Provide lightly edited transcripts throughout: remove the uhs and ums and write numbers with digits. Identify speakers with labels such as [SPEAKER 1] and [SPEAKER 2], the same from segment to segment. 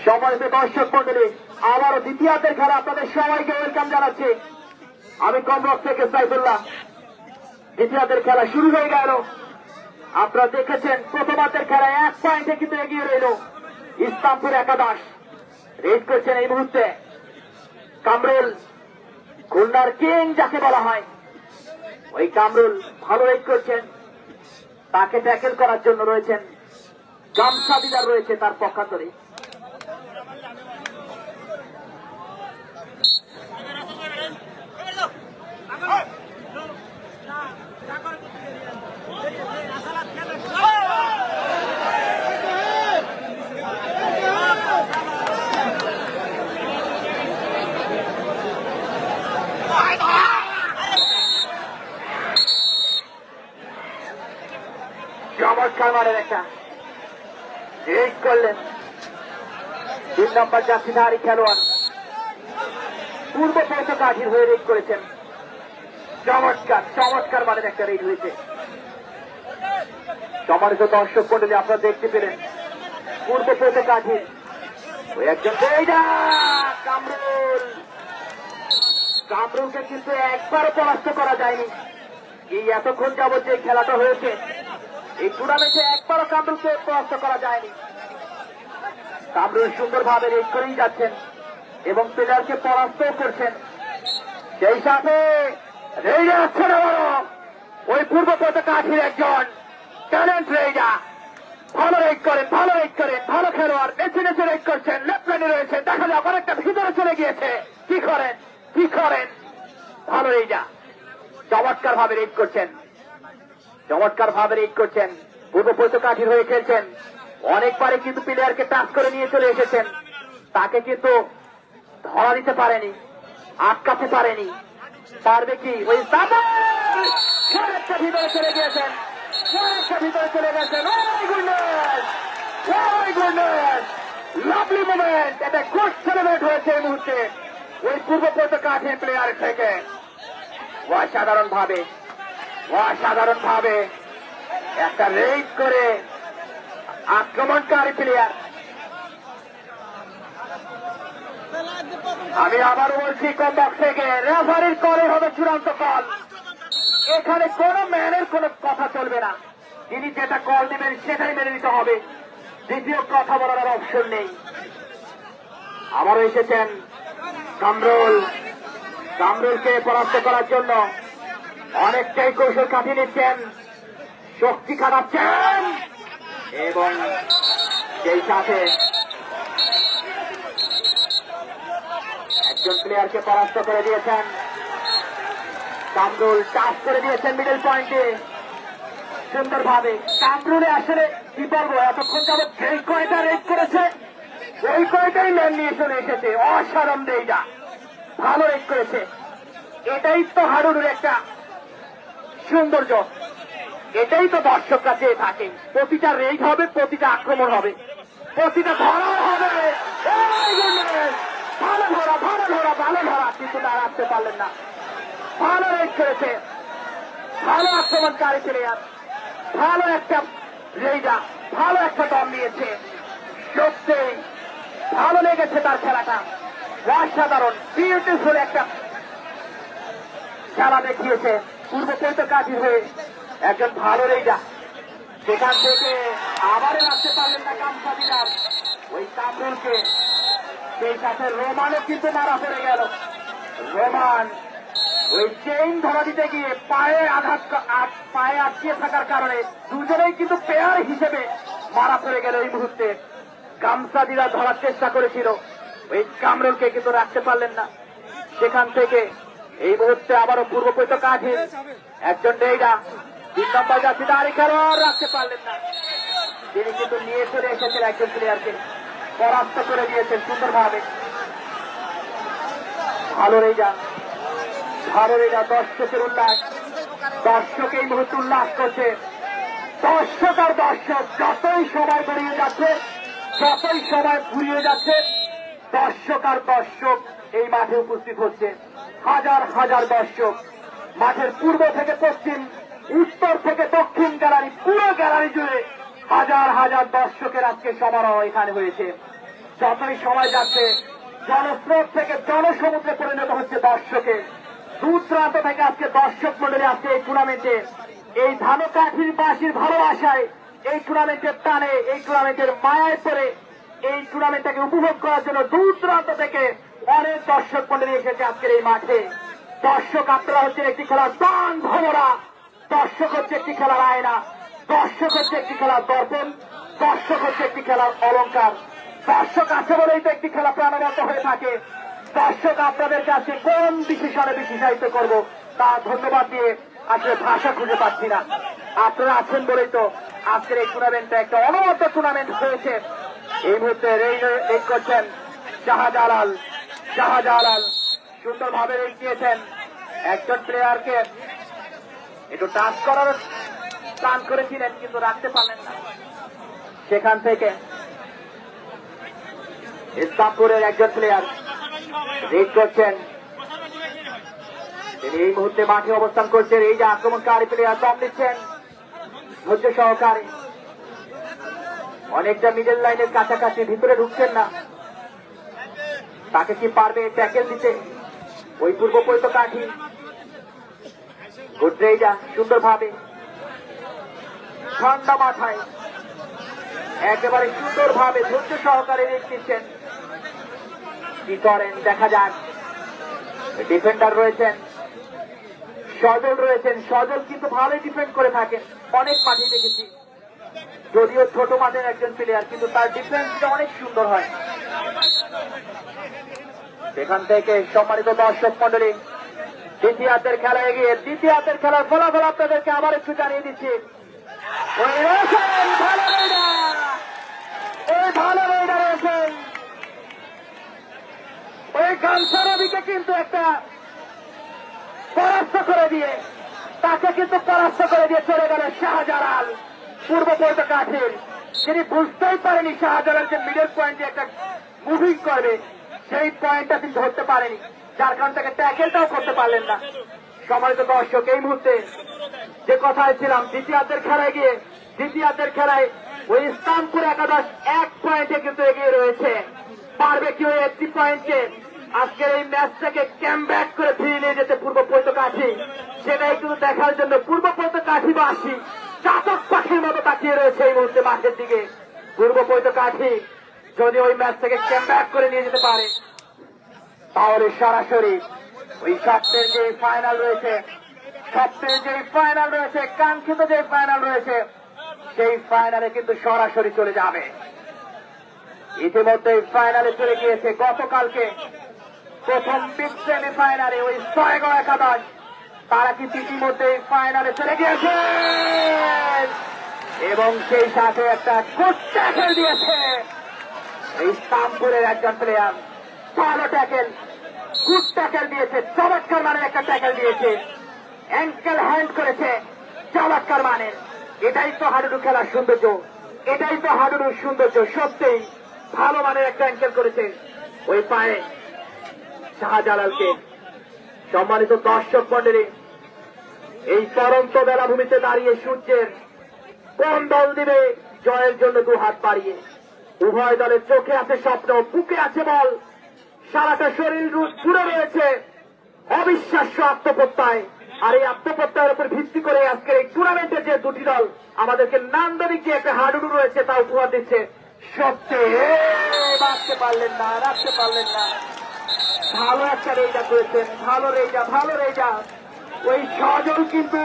[SPEAKER 1] সম্মানিত দর্শক মন্ডলী, আবারও দ্বিতীয়ার্ধের খেলা আপনাদের সবাইকে ওয়েলকাম জানাচ্ছি। আমি কমরক থেকে সাইফুল্লাহ। দ্বিতীয়ার্ধের খেলা শুরু হয়ে গেল। আপনারা দেখেছেন প্রথমার্ধের খেলায় 1 পয়েন্টে কিন্তু এগিয়ে রইল ইসলামপুর একাদশ। রেড করছেন এই মুহূর্তে কামরুল, খুলনার কিং যাকে বলা হয়, ওই কামরুল ভালো রেড করছেন। তাকে ট্যাকেল করার জন্য রয়েছেন গামছা দিদার, রয়েছে তার পক্ষান্তরে। চমৎকার মারের একটা রেড করলেন 3 নম্বর জার্সিধারী খেলোয়াড়, পূর্ব পৌঁছাকাঠির হয়ে রেড করেছেন। চমৎকার চমৎকার মারের একটা রেড হয়েছে। সম্মানিত দর্শক মন্ডলী, আপনারা দেখতে পেলেন পূর্ব পৌঁছাকাঠির ওই একজন কামরুলকে কিন্তু একবারও পরাস্ত করা যায়নি। এই এতক্ষণ যাবৎ যে খেলাটা হয়েছে, এই টুর্নামেন্টে একবারও কামরুলকে পরাস্ত করা যায়নি। কামরুল সুন্দরভাবে রেড করেই যাচ্ছেন এবং প্লেয়ারকে পরাস্তও করছেন। সেই সাথে রেডা আছেন ওই পূর্ব পৌঁছাকাঠির একজন ট্যালেন্ট রেডা। ভালো রেড করেন, ভালো রেড করেন, ভালো খেলোয়াড়, বেছে বেছে রেড করছেন। লেফট লাইনে রয়েছে, দেখা যাক অনেকটা ভিতরে চলে গিয়েছে। কি করেন, কি করেন, ভালো রেডা চমৎকার ভাবে রেড করছেন, চমৎকার ভাবে রেড করছেন। পূর্ব পৌঁছাকাঠির হয়ে খেলছেন। অনেকবারই কিন্তু প্লেয়ারকে টাচ করে নিয়ে চলে এসেছেন, তাকে কিন্তু ধরা দিতে পারেনি, আটকাতে পারেনি। পারবে কি? ওই ভিতরে চলে গিয়েছেন, ভিতরে চলে গেছেন। লাভলি মোমেন্ট, এটা গুড সেলিব্রেট হয়েছে এই মুহূর্তে ওই পূর্ব পৌঁছাকাঠির প্লেয়ার থেকে। অসাধারণ ভাবে, অসাধারণ ভাবে একটা রেড করে আক্রমণকারী প্লেয়ার। আমি আবার বলছি, কমবক থেকে রেফারির কলে হবে চূড়ান্ত কল। এখানে কোন ম্যানের কোন কথা চলবে না। তিনি যেটা কল দিবেন সেটাই মেনে নিতে হবে, দ্বিতীয় কথা বলার অপশন নেই। আবারও এসেছেন কামরুল, কামরুলকে পরাস্ত করার জন্য অনেকটাই কৌশল কাটিয়ে নিচ্ছেন, শক্তি খাটাচ্ছেন এবং সেই সাথে একজন প্লেয়ারকে পরাস্ত করে দিয়েছেন। কামরুল টাচ করে দিয়েছেন মিডল পয়েন্টে সুন্দরভাবে। কামরুলে আসলে কি বলবো, এতক্ষণ যাবত যেই কয়টা রেড করেছে ওই কয়টাই ম্যান নিয়ে চলে এসেছে। অসাধারণ রেডা, ভালো রেড করেছে। এটাই তো হাডুডুর একটা সৌন্দর্য, এটাই তো দর্শকরা চেয়ে থাকে। প্রতিটা রেড হবে, প্রতিটা আক্রমণ হবে, প্রতিটা ধরা হবে। ভালো ধরা, ভালো ধরা, ভালো ধরা, কিন্তু তারা আসতে পারলেন না। ভালো রেড করেছে, ভালো আক্রমণকারী প্লেয়ার, ভালো একটা রেডা, ভালো একটা দম নিয়েছে। সত্যি ভালো লেগেছে তার খেলাটা। অসাধারণ বিউটিফুল একটা খেলা দেখিয়েছে পূর্ব পৌঁছাকাঠির হয়ে একজন ভালো রেডা। সেখান থেকে আবারও রাখতে পারলেন না গামছা দিদার ওই কামরুলকে। সেই সাথে রোমানও কিন্তু মারা পড়ে গেল। রোমান ওই চেইন ধরা দিতে গিয়ে পায়ে আটকিয়ে থাকার কারণে দুজনেই কিন্তু পেয়ার হিসেবে মারা পড়ে গেল এই মুহূর্তে। গামছা দিদা ধরার চেষ্টা করেছিল, ওই কামরুলকে কিন্তু রাখতে পারলেন না। সেখান থেকে এই মুহূর্তে আবারও পূর্ব পৌঁছাকাঠির একজন রেডা 3 নম্বর জার্সিধারী খেলোয়াড় রাখতে পারলেন না। তিনি কিন্তু নিয়ে চলে এসেছেন একজন প্লেয়ারকে, পরাস্ত করে দিয়েছেন সুন্দরভাবে। ভালো রেডা, ভালো রেডা। দর্শকের উল্লাস, দর্শক এই মুহূর্তে উল্লাস করছে। দর্শক আর দর্শক যতই সময় গড়িয়ে যাচ্ছে, যতই সময় ঘুরিয়ে যাচ্ছে, দর্শক আর দর্শক এই মাঠে উপস্থিত হচ্ছে। হাজার হাজার দর্শক মাঠের পূর্ব থেকে পশ্চিম, উত্তর থেকে দক্ষিণ গ্যালারি, পুরো গ্যালারি জুড়ে হাজার হাজার দর্শকের আজকে সমারোহ এখানে হয়েছে। যতই সময় যাচ্ছে জনস্রোত থেকে জনসমুদ্রে পরিণত হচ্ছে দর্শকে। দূর দূরান্ত থেকে আজকে দর্শক মন্ডলী আসছে এই টুর্নামেন্টে। এই ধানকাঠির বাসীর ভালোবাসায়, এই টুর্নামেন্টের টানে, এই টুর্নামেন্টের মায়ায় পড়ে এই টুর্নামেন্টটাকে উপভোগ করার জন্য দূর দূরান্ত থেকে অনেক দর্শক মন্ডলী এসেছে আজকের এই মাঠে। দর্শক আপনারা হচ্ছেন একটি খেলার প্রাণ ভোমরা, দর্শক হচ্ছে একটি খেলার আয়না, দর্শক হচ্ছে একটি খেলার দর্পণ, দর্শক হচ্ছে একটি খেলার অলংকার। দর্শক আছে বলেই তো একটি খেলা প্রাণবন্ত হয়ে থাকে। দর্শক আপনাদের কাছে কোন বিশেষণে বিশেষায়িত করব তা ধন্যবাদ দিয়ে আসলে ভাষা খুঁজে পাচ্ছি না। আপনারা আছেন বলেই তো আজকের এই টুর্নামেন্টটা একটা অনবদ্য টুর্নামেন্ট হয়েছে। এই মুহূর্তে রেড করছেন শাহজালাল। শাহজালাল সুন্দরভাবে রেড দিয়েছেন। একজন প্লেয়ারকে একটু টাচ করার প্ল্যান করেছিলেন কিন্তু রাখতে পারলেন না। সেখান থেকে ইসলামপুরের একজন প্লেয়ার রেড করছেন। তিনি এই মুহূর্তে মাঠে অবস্থান করছেন। এই যে আক্রমণকারী প্লেয়ার দম দিচ্ছেন ধৈর্য সহকারে, অনেকটা মিডল লাইনের কাছাকাছি, ভিতরে ঢুকছেন না। তাকে কি পারবে ট্যাকেল দিতে ওই পূর্ব পৈত কাঠি? গুডরেইজা সুন্দরভাবে ঠান্ডা মাথায় একেবারে সুন্দরভাবে ধৈর্য সহকারে রেড দিচ্ছেন। কি করেন দেখা যাক। ডিফেন্ডার রয়েছেন, সজল রয়েছেন। সজল কিন্তু ভালোই ডিফেন্ড করে থাকেন, অনেক মাঠে দেখেছি। যদিও ছোট মাঠের একজন প্লেয়ার কিন্তু তার ডিফেন্সটা অনেক সুন্দর হয়। সেখান থেকে সম্মানিত দর্শক মন্ডলী দ্বিতীয়ার্ধের খেলা এগিয়ে, দ্বিতীয়ার্ধের খেলার ফলাফল আপনাদেরকে আবার একটু জানিয়ে দিচ্ছি। ভালো রয়েছেন ওই গামছারবিকে কিন্তু একটা পরাস্ত করে দিয়ে, তাকে কিন্তু পরাস্ত করে দিয়ে চলে গেল শাহজালাল পূর্ব পৈত কাঠের। তিনি বুঝতেই পারেনি শাহজালাল যে মিডল পয়েন্টে একটা মুভিং করবে, সেই পয়েন্টটা তিনি ধরতে পারেনি, যার কারণ তাকে ট্যাকেলটাও করতে পারলেন না। সম্মানিত দর্শক, এই মুহূর্তে যে কথায় ছিলাম, দ্বিতীয়ার্ধের খেলায় গিয়ে, দ্বিতীয়ার্ধের খেলায় ওই ইসলামপুর একাদশ 1 পয়েন্টে কিন্তু এগিয়ে রয়েছে। পারবে কি ওই 80 পয়েন্টে আজকের এই ম্যাচটাকে ক্যামব্যাক করে ফিরিয়ে নিয়ে যেতে পূর্ব পৈত কাঠি? সেটাই কিন্তু দেখার জন্য পূর্ব পৈত কাঠিবাসী চাতক পাখির মতো তাকিয়ে রয়েছে এই মুহূর্তে মাঠের দিকে। পূর্ব পৈত কাঠি যদি ওই ম্যাচটাকে ক্যামব্যাক করে নিয়ে যেতে পারে তাহলে সরাসরি ওই স্বপ্নের যে ফাইনাল রয়েছে, স্বপ্নের যে ফাইনাল রয়েছে, কাঙ্ক্ষিত যে ফাইনাল রয়েছে, সেই ফাইনালে কিন্তু সরাসরি চলে যাবে। ইতিমধ্যে ফাইনালে চলে গিয়েছে গতকালকে প্রথম বিগ সেমি ফাইনালে ওই 6 একাদশ, তারা কিন্তু ইতিমধ্যে ফাইনালে চলে গিয়েছে এবং সেই সাথে একটা গুড ট্যাকেল দিয়েছে এই ইসলামপুরের একজন প্লেয়ার। ভালো ট্যাকেল, গুড ট্যাকেল দিয়েছে, চমৎকার মানের একটা ট্যাকেল দিয়েছে, অ্যাঙ্কেল হ্যান্ড করেছে চমৎকার মানের। এটাই তো হাডুডু খেলার সৌন্দর্য, এটাই তো হাডুডুর সৌন্দর্য। সত্যিই ভালো মানের একটা অ্যাঙ্কেল করেছে ওই পায়ে শাহজালালকে। সম্মানিত দর্শক মন্ডলী, এই পরন্ত বেলাভূমিতে দাঁড়িয়ে সূর্যের কোন দল দিবে জয়ের জন্য 2 হাত বাড়িয়ে? উভয় দলের চোখে আছে স্বপ্ন, বুকে আছে বল, সারাটা শরীর জুড়ে রয়েছে অবিশ্বাস্য আত্মপ্রত্যয়। আর এই আত্মপ্রত্যয়ের উপর ভিত্তি করে আজকের এই টুর্নামেন্টের যে 2টি দল আমাদেরকে নান্দনিক যে একটা হাডুডু রয়েছে তা উপহার দিচ্ছে। সত্যি রাখতে পারলেন না, রাখতে পারলেন না। ভালো একটা রেজা করেছেন, ভালো রেজা, ভালো রেজা। ওই সজল কিন্তু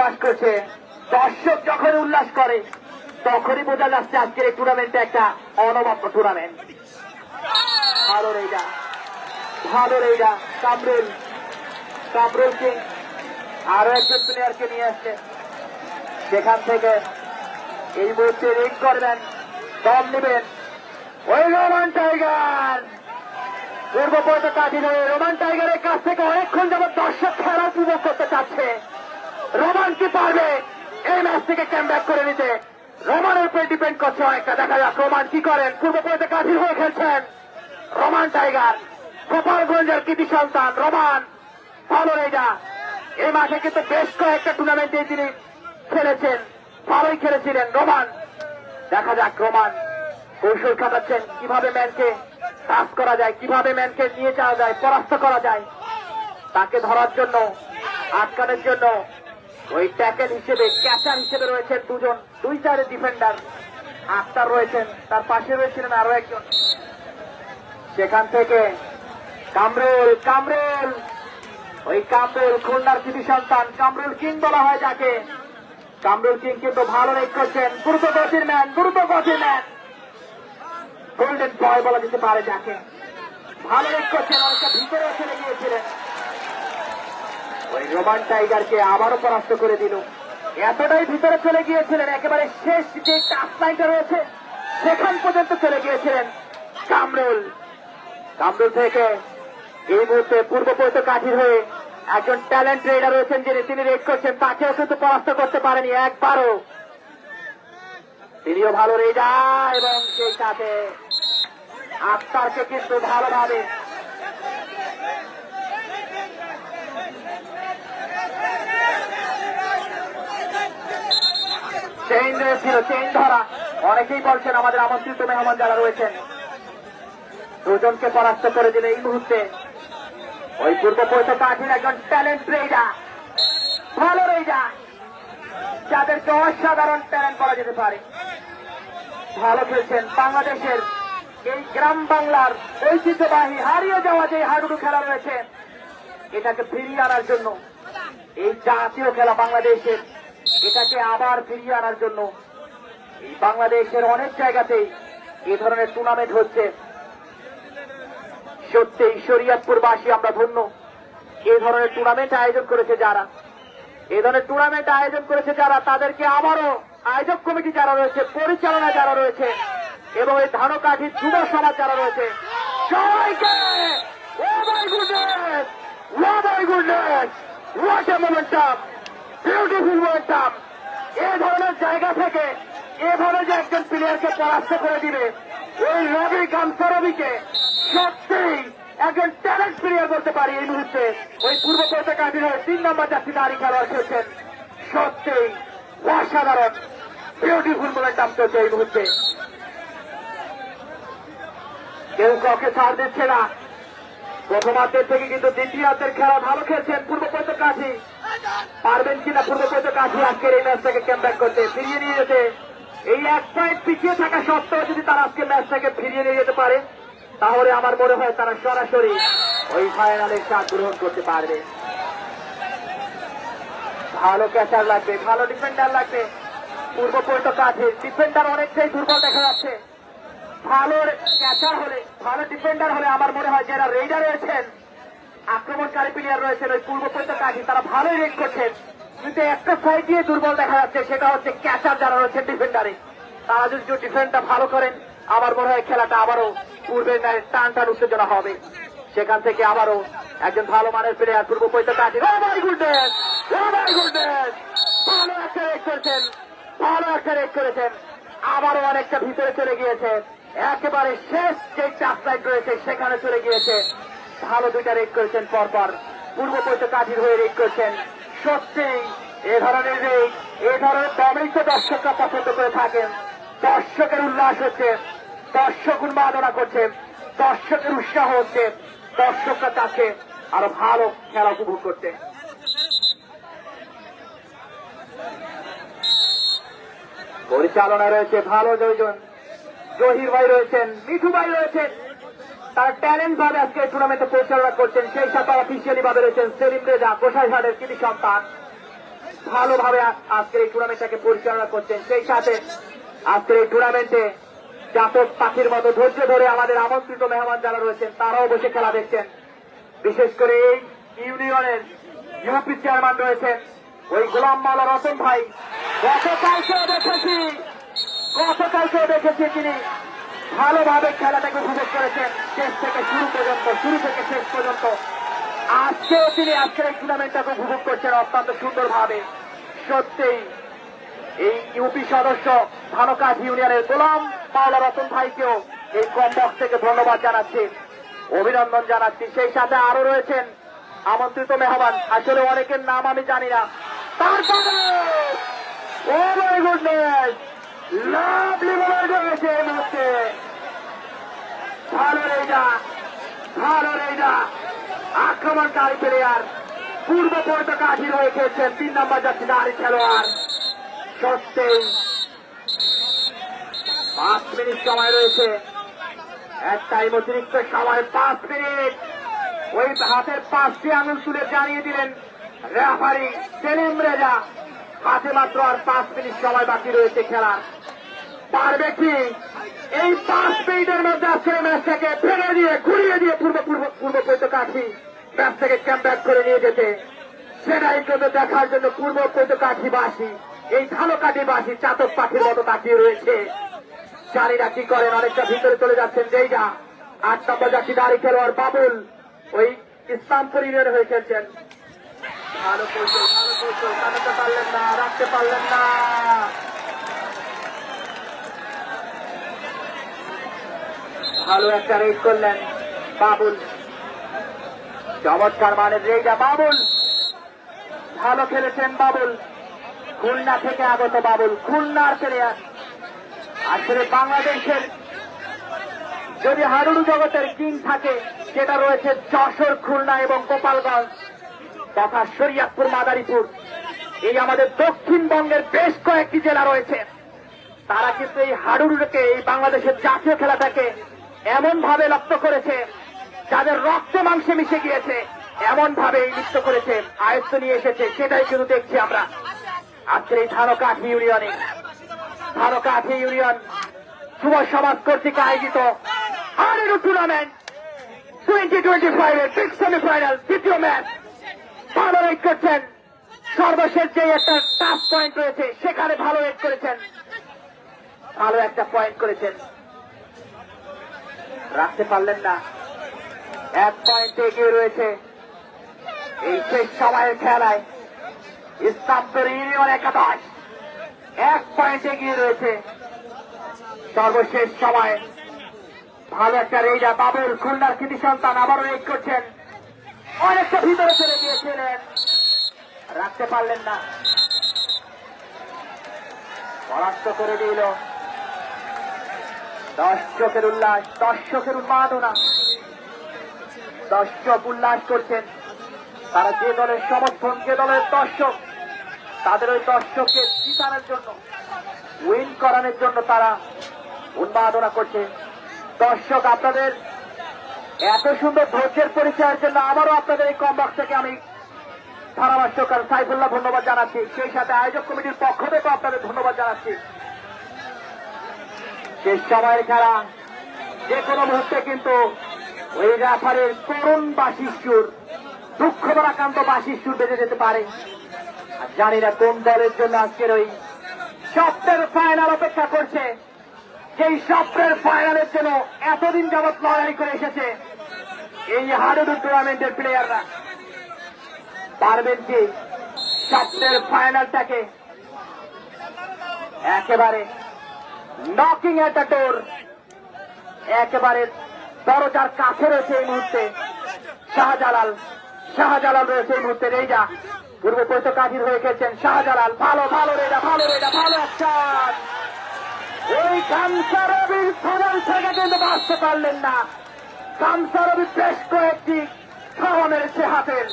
[SPEAKER 1] উল্লাস করছে। দর্শক যখন উল্লাস করে তখনই বোঝা যাচ্ছে আজকের এই টুর্নামেন্টে একটা অনবদ্য টুর্নামেন্ট। ভালো রেজা, ভালো রেজা। কামরুল, কামরুল সিং আরো একজন প্লেয়ারকে নিয়ে আসছে। সেখান থেকে এই মুহূর্তে রিং করবেন, দম নেবেন ওই রোমান টাইগার। পূর্ব পর্যটকাধীন হয়ে রোমান টাইগারের কাছ থেকে অনেকক্ষণ যাবৎ দর্শক খেলা উপভোগ করতে চাচ্ছে। রোমান কি পারবে এই ম্যাচ থেকে ক্যামব্যাক করে নিতে? রোমানের উপরে ডিপেন্ড করছে অনেকটা। দেখা যাক রোমান কি করেন। পূর্ব পর্যটকাধীন হয়ে খেলছেন রোমান টাইগার, গোপালগঞ্জের কৃতি সন্তান রোমান। ভালো রেজা, এই মাঠে কিন্তু বেশ কয়েকটা টুর্নামেন্টে তিনি খেলেছেন, ভালোই খেলেছিলেন রোমান। দেখা যাক রোমান কৌশল খাটাচ্ছেন কিভাবে ম্যানকে টাচ করা যায়, কিভাবে ম্যানকে নিয়ে যাওয়া যায়, পরাস্ত করা যায়। তাকে ধরার জন্য, আটকানোর জন্য ওই ট্যাকেল হিসেবে, ক্যাচার হিসেবে রয়েছেন দুজন, দুই চারের ডিফেন্ডার। আক্তার রয়েছেন, তার পাশে রয়েছিলেন আরো একজন। সেখান থেকে কামরুল, কামরুল, ওই কামরুল খুলনার কৃতি সন্তান, কামরুল কিং বলা হয় যাকে। কামরুল কিং কিন্তু ভালো রেক করছেন, দ্রুত গতির ম্যান, দ্রুত গতির ম্যান, গোল্ডেন বয় বলা যেতে পারে যাকে। ভালো রেক করছেন, অনেকটা ভিতরে চলে গিয়েছিলেন। ওই রোমান টাইগারকে আবারও পরাস্ত করে দিল। এতটাই ভিতরে চলে গিয়েছিলেন, একেবারে শেষ যে টাচ লাইনটা রয়েছে সেখান পর্যন্ত চলে গিয়েছিলেন কামরুল। কামরুল থেকে এই মুহূর্তে পূর্ব পর্যটকাধীন হয়ে একজন ট্যালেন্ট রেডার রয়েছেন যিনি, তিনি রেড করছেন, তাকেও কিন্তু পরাস্ত করতে পারেনি একবারও। তিনিও ভালো রেজা এবং সেই সাথে আক্তারকে কিন্তু ভালোভাবে চেইন রয়েছিল, চেইন ধরা। অনেকেই বলছেন আমাদের আমন্ত্রিত মেহমান যারা রয়েছেন দুজনকে পরাস্ত করে দিলে এই মুহূর্তে ওই পূর্ব পর্যটকাধীন একজন ট্যালেন্ট রেজা, ভালো রেজা, যাদেরকে অসাধারণ ট্যালেন্ট বলা যেতে পারে। ভালো খেলছেন। বাংলাদেশের এই গ্রাম বাংলার ঐতিহ্যবাহী হারিয়ে যাওয়া যে হাডুডু খেলা রয়েছে এটাকে ফিরিয়ে আনার জন্য, এই জাতীয় খেলা বাংলাদেশের, এটাকে আবার ফিরিয়ে আনার জন্য এই বাংলাদেশের অনেক জায়গাতেই এ ধরনের টুর্নামেন্ট হচ্ছে। সত্যিই শরীয়তপুরবাসী আমরা ধন্য। এই ধরনের টুর্নামেন্ট আয়োজন করেছে যারা, এই ধরনের টুর্নামেন্ট আয়োজন করেছে যারা, তাদেরকে আবারও আয়োজক কমিটি যারা রয়েছে, পরিচালনা যারা রয়েছে এবং এই ধানকাঠি যুব সমাজ যারা রয়েছে সবাইকে এই ধরনের জায়গা থেকে এ ধরনের যে একজন প্লেয়ারকে পরাস্ত করে দিবে এই রবি কামসারবিকে সত্যিই একজন ট্যালেন্ট প্লেয়ার বলতে পারি। এই মুহূর্তে ওই পূর্ব পর্যটকাধীন 3 নম্বর জার্সি দাঁড়ি খেলোয়াড় খেলছেন, সত্যিই অসাধারণ বিউটিফুল মোমেন্টাম চলছে এই মুহূর্তে। কেউ কাউকে ছাড় দিচ্ছে না। প্রথমার্ধের থেকে কিন্তু দ্বিতীয়ার্ধের খেলা ভালো খেলছেন পূর্ব পর্যটকাধী। পারবেন কিনা পূর্ব পর্যটকাধী আজকের এই ম্যাচটাকে ক্যামব্যাক করতে, ফিরিয়ে নিয়ে যেতে? এই এক পয়েন্ট পিছিয়ে থাকা সত্ত্বেও যদি তারা আজকে ম্যাচটাকে ফিরিয়ে নিয়ে যেতে পারে তাহলে আমার মনে হয় তারা সরাসরি ওই ফাইনালের স্বাদ গ্রহণ করতে পারবে। ভালো ক্যাচার লাগবে, ভালো ডিফেন্ডার লাগবে। পূর্ব পর্যটকাধীর ডিফেন্ডার অনেকটাই দুর্বল দেখা যাচ্ছে। ভালো ক্যাচার হলে, ভালো ডিফেন্ডার হলে আমার মনে হয় যারা রেডার রয়েছেন, আক্রমণকারী প্লেয়ার রয়েছেন ওই পূর্ব পর্যটকাধী, তারা ভালোই রেড করছেন। কিন্তু একটা সাইড দিয়ে দুর্বল দেখা যাচ্ছে, সেটা হচ্ছে ক্যাচার যারা রয়েছেন ডিফেন্ডারে। তারা যদি ডিফেন্ডটা ভালো করেন আমার মনে হয় খেলাটা আবারও পূর্বের ন্যায় টান টান উত্তেজনা হবে। সেখান থেকে আবারও একজন ভালো মানের প্লেয়ার পূর্ব পর্যটকাধী, ভালো একটা রেড করেছেন, ভালো একটা রেড করেছেন। আবারও অনেকটা ভিতরে চলে গিয়েছে, একেবারে শেষ যে টাচ লাইন রয়েছে সেখানে চলে গিয়েছে। ভালো দুইটা রেড করেছেন পরপর, পূর্ব পর্যটকাধীর হয়ে রেড করছেন। সত্যি এ ধরনের রেড, এ ধরনের দমৃত দর্শকরা পছন্দ করে থাকেন। দর্শকের উল্লাস হচ্ছে, দর্শক উন্মাদনা করছে, দর্শকের উৎসাহ হচ্ছে, দর্শকরা চাচ্ছে আরো ভালো খেলা উপভোগ করতে। পরিচালনা রয়েছে ভালো দুইজন, জহির ভাই রয়েছেন, মিঠু ভাই রয়েছেন, তারা ট্যালেন্ট ভাবে আজকে টুর্নামেন্টে পরিচালনা করছেন। সেই সাথে অফিসিয়ালি ভাবে রয়েছেন সেলিম রেজা, গোসাইঘাটের কৃতি সন্তান। ভালোভাবে আজকের এই টুর্নামেন্টটাকে পরিচালনা করছেন। সেই সাথে আজকের এই টুর্নামেন্টে জাতক পাখির মতো ধৈর্য ধরে আমাদের আমন্ত্রিত মেহমান যারা রয়েছেন তারাও বসে খেলা দেখছেন। বিশেষ করে এই ইউনিয়নের ইউপি চেয়ারম্যান রয়েছেন ওই গোলাম মাওলা রতন ভাই। গতকালকেও দেখেছি তিনি ভালোভাবে খেলাটাকে উপভোগ করেছেন শেষ থেকে শুরু থেকে শেষ পর্যন্ত। আজকেও তিনি আজকের এই টুর্নামেন্টটাকে উপভোগ করছেন অত্যন্ত সুন্দরভাবে। সত্যিই এই ইউপি সদস্য ধানকাঠ ইউনিয়নের গোলাম মাওলা রতন ভাইকেও এই কমবক্স থেকে ধন্যবাদ জানাচ্ছি, অভিনন্দন জানাচ্ছি। সেই সাথে আরো রয়েছেন আমন্ত্রিত মেহমান, আসলে অনেকের নাম আমি জানি না। তারপরে ও মাই গুডনেস, লাভলি বলার রয়েছে এই মুহূর্তে। ভালো রেজা আক্রমণকারী প্লেয়ার পূর্ব পর্যকাঠি হয়ে খেলছেন 3 নম্বর যাচ্ছে নারী খেলোয়াড়। সত্যিই 5 মিনিট সময় রয়েছে, এক টাইম অতিরিক্ত সময় 5 মিনিট। ওই হাতের 5টি আঙুল তুলে জানিয়ে দিলেন রেফারি সেলিম রেজা হাতে মাত্র আর 5 মিনিট সময় বাকি রয়েছে খেলার। পারবে কি এই 5 মিনিটের মধ্যে আজকের ম্যাচটাকে ফেলে দিয়ে ঘুরিয়ে দিয়ে পূর্ব পর্যকাঠি ম্যাচ থেকে ক্যামব্যাক করে নিয়ে যেতে? সেটাই কিন্তু দেখার জন্য পূর্ব পর্যকাঠিবাসী এই ধানকাঠিবাসী চাতক পাখির মতো তাকিয়ে রয়েছে। জানিরা কি করেন, অনেকটা ভিতরে চলে যাচ্ছেন। যেইটা 8 নম্বর যাচ্ছি নারী খেলোয়াড় বাবুল ওই ইসলামপুর ইউনিয়ন হয়ে খেলছেন। ভালো কৌশল কাটাতে পারলেন না, রাখতে পারলেন না। ভালো একটা রেড করলেন বাবুল, চমৎকার মানের রেজা বাবুল, ভালো খেলেছেন বাবুল। খুলনা থেকে আগত বাবুল, খুলনার প্লেয়ার। আসলে বাংলাদেশের যদি হাডুডু জগতের কিং থাকে সেটা রয়েছে যশোর, খুলনা এবং গোপালগঞ্জ তথা শরীয়তপুর, মাদারীপুর। এই আমাদের দক্ষিণবঙ্গের বেশ কয়েকটি জেলা রয়েছে, তারা কিন্তু এই হাডুডুকে এই বাংলাদেশের জাতীয় খেলাটাকে এমন ভাবে লক্ষ্য করেছে, যাদের রক্ত মাংসে মিশে গিয়েছে এমন ভাবে এই নৃত্য করেছে, আয়ত্ত নিয়ে এসেছে। সেটাই কিন্তু দেখছি আমরা আজকের এই ধানকাঠি ইউনিয়নে। ধানকাঠি ইউনিয়ন যুব সমাজ কর্তৃক আয়োজিত হাডুডু টুর্নামেন্ট 2025 এর বিগ সেমিফাইনাল দ্বিতীয় ম্যাচ ভালো রেড করছেন। সর্বশেষ যে একটা টাফ পয়েন্ট রয়েছে সেখানে ভালো রেড করেছেন, ভালো একটা পয়েন্ট করেছেন, রাখতে পারলেন না। 1 পয়েন্টে এগিয়ে রয়েছে এই শেষ সময়ের খেলায় ইসলামপুর ইউনিয়ন একাদশ 1 পয়েন্ট এগিয়ে রয়েছে সর্বশেষ সময়। ভালো একটা রেজা বাবুল, খুলনার কৃতি সন্তান, আবারও রেড করছেন, অনেকটা ভিতরে চলে গিয়েছিলেন, রাখতে পারলেন না, পরাস্ত করে দিল। দর্শকের উল্লাস, দর্শকের উন্মাদনা, দর্শক উল্লাস করছেন। তারা যে দলের সমর্থন, যে দলের দর্শক, তাদের ওই দর্শককে জিতানোর জন্য, উইন করানোর জন্য তারা উন্মাদনা করছে। দর্শক আপনাদের এত সুন্দর ধৈর্যের পরিচয়ের জন্য আবারও আপনাদের এই কমবক্স থেকে আমি ধারাভাষ্যকার সাইফুল্লাহ ধন্যবাদ জানাচ্ছি, সেই সাথে আয়োজক কমিটির পক্ষ থেকে আপনাদের ধন্যবাদ জানাচ্ছি। শেষ সময়ের খেলা, যে কোনো মুহূর্তে কিন্তু ওই রেফারির করুণ বাঁশির সুর, দুঃখ ভরাক্রান্ত বাঁশির সুর বেজে যেতে পারে। আর জানি না কোন দলের জন্য আজকের ওই স্বপ্নের ফাইনাল অপেক্ষা করছে, যেই স্বপ্নের ফাইনালের জন্য এতদিন যাবৎ লড়াই করে এসেছে এই হাডুডু টুর্নামেন্টের প্লেয়াররা। পারবেন কি স্বপ্নের ফাইনালটাকে একেবারে নকিং এট দ্য ডোর, একেবারে দরজার কাছে রয়েছে এই মুহূর্তে শাহজালাল রয়েছে এই মুহূর্তে। রেজা পূর্ব পর্যকাঠির হয়ে খেলছেন শাহজালাল, ভালো রেজা, ভালো শট। ওই কামসারবির ফাইনাল থেকে কিন্তু বাঁচতে পারলেন না। কামসারবি বেশ কয়েকটি ধাওয়া মেরেছে হাতের,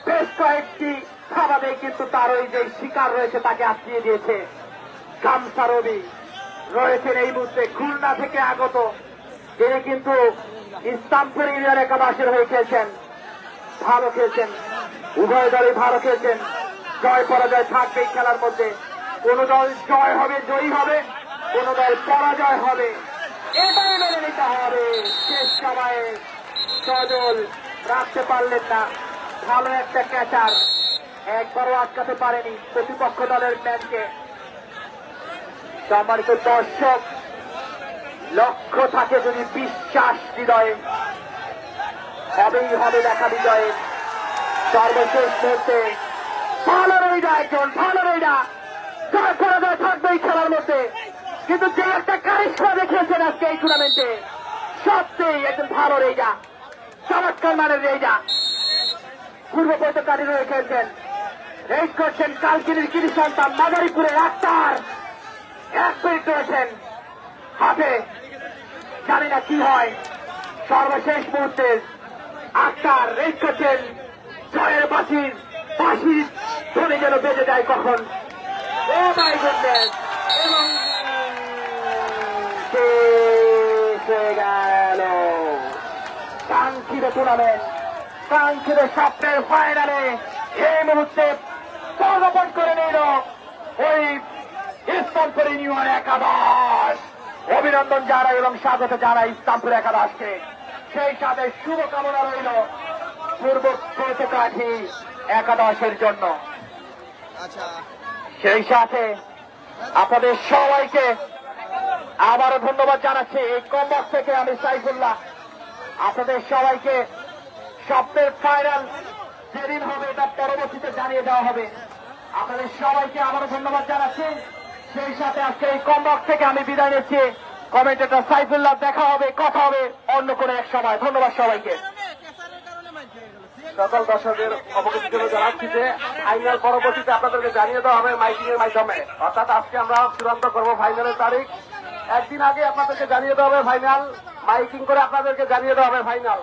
[SPEAKER 1] বেশ কয়েকটি ধাওয়াতে কিন্তু তার ওই যে শিকার রয়েছে তাকে আটকিয়ে দিয়েছে। কামসারবি রয়েছেন এই মুহূর্তে খুলনা থেকে আগত, তিনি কিন্তু ইসলামপুর ইউনিয়ন একাদশের হয়ে খেলছেন, ভালো খেলছেন, উভয় দলই ভালো খেলছেন। জয় পরাজয় থাকবে এই খেলার মধ্যে। কোন দল জয় হবে, জয়ী হবে, কোন দল পরাজয় হবে, এটাই মেনে নিতে হবে। শেষ সময়ে সজল রাখতে পারলেন না, ভালো একটা ক্যাচার, একবারও আটকাতে পারেনি প্রতিপক্ষ দলের ম্যানকে। সম্মানিত দর্শক, লক্ষ্য থাকে যদি বিশ্বাস হৃদয়ে, হবেই হবে দেখা বিজয়ে। সর্বশেষ মুহূর্তে ভালো রইডা, একজন ভালো রইডা, জয় পরাজয় থাকবে এই খেলার মধ্যে। কিন্তু যে একটা কারিশমা দেখিয়েছেন আজকে এই টুর্নামেন্টে, সত্যিই একজন ভালো রেজা, চমৎকার মানের রেজা। পূর্ব পৈতকারী রয়ে খেলছেন, রেস করছেন কালকিনির কিরি সন্তান মাদারীপুরের আক্তার। এক মিনিট রয়েছেন হাতে, জানি না কি হয়। সর্বশেষ মুহূর্তে আক্তার রেস করছেন, জয়ের বাঁশির ধরে যেন বেজে যায় কখন। ও মাই গুডনেস, এবং শেষ হয়ে গেল কাঙ্ক্ষিত টুর্নামেন্ট, কাঙ্ক্ষিত স্বপ্নের ফাইনালে এই মুহূর্তে পদার্পণ করে নিল ওই ইসলামপুর ইউনিয়ন একাদশ। অভিনন্দন জানাই এবং স্বাগত জানাই ইসলামপুর একাদশকে। সেই সাথে শুভকামনা রইল পূর্ব প্রতিকাঠী একাদশের জন্য। সেই সাথে আপনাদের সবাইকে আবারও ধন্যবাদ জানাচ্ছি। এই কমবক্স থেকে আমি সাইফুল্লাহ আপনাদের সবাইকে স্বপ্নের ফাইনাল যেদিন হবে এটা পরবর্তীতে জানিয়ে দেওয়া হবে। আপনাদের সবাইকে আবারও ধন্যবাদ জানাচ্ছি। সেই সাথে আজকে এই কমবক্স থেকে আমি বিদায় নিচ্ছি। কমেন্টেটর সাইফুল্লাহ, দেখা হবে, কথা হবে অন্য কোনো এক সময়। ধন্যবাদ সবাইকে।
[SPEAKER 2] সকল দর্শকদের অবগত করে জানাচ্ছি যে ফাইনাল পরবর্তীতে আপনাদেরকে জানিয়ে দেওয়া হবে মাইকিং এর মাধ্যমে। অর্থাৎ আজকে আমরা চূড়ান্ত করবো ফাইনালের তারিখ, একদিন আগে আপনাদেরকে জানিয়ে দেওয়া হবে ফাইনাল, মাইকিং করে আপনাদেরকে জানিয়ে দেওয়া হবে ফাইনাল।